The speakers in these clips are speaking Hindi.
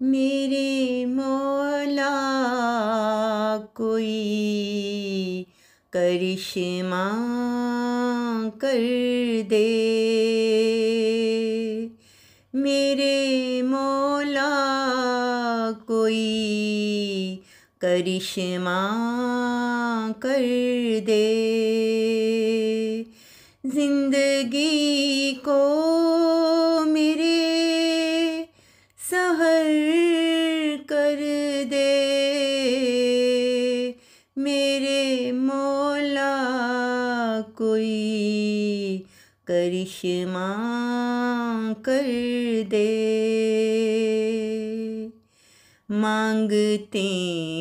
मेरे मौला कोई करिश्मा कर दे। मेरे मौला कोई करिश्मा कर दे। जिंदगी को मेरे सहर कर दे। मेरे मौला कोई करिश्मा कर दे। मांगते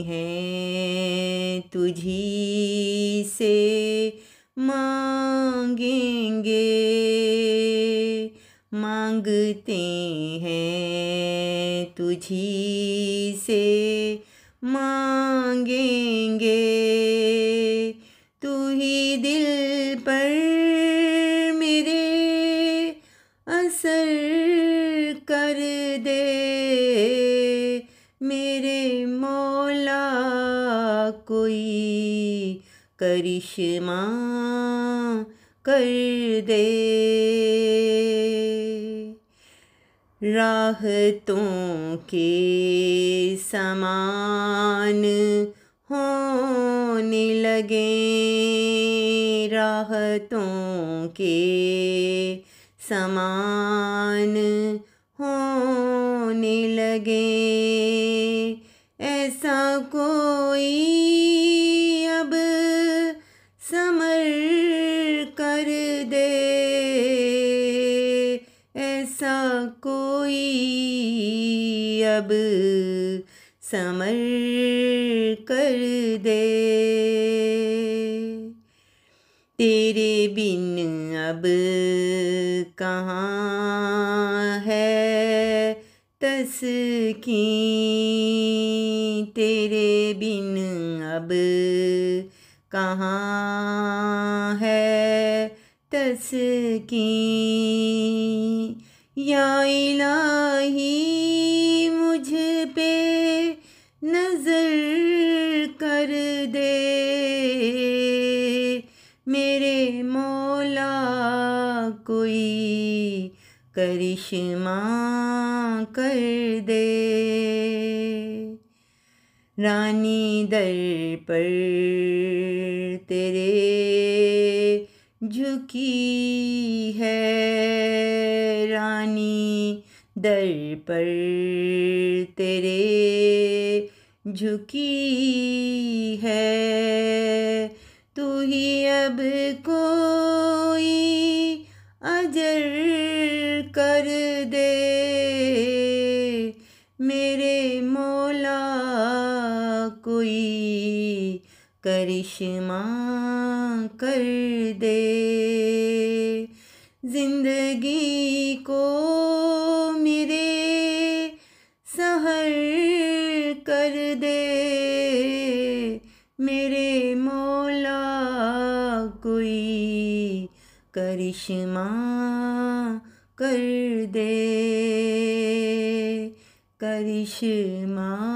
हैं तुझी से मांगेंगे। मांगते हैं तुझी से मांगेंगे। तू ही दिल पर मेरे असर कर दे। मेरे मौला कोई करिश्मा कर दे। राहतों के समान होने लगे। राहतों के समान होने लगे। ऐसा कोई अब समर कर दे। ऐसा कोई अब समर कर दे। तेरे बिन अब कहाँ है तस्कीन। तेरे बिन अब कहाँ है तस्कीन। या इलाही मुझ पे नजर कर दे। मेरे मौला कोई करिश्मा कर दे। रानी दर पर तेरे झुकी है। रानी दर पर तेरे झुकी है। तू ही अब कोई अजर कर दे। मेरे मौला कोई करिश्मा कर दे। जिंदगी को मेरे सहर कर दे। मेरे मौला कोई करिश्मा कर दे। करिश्मा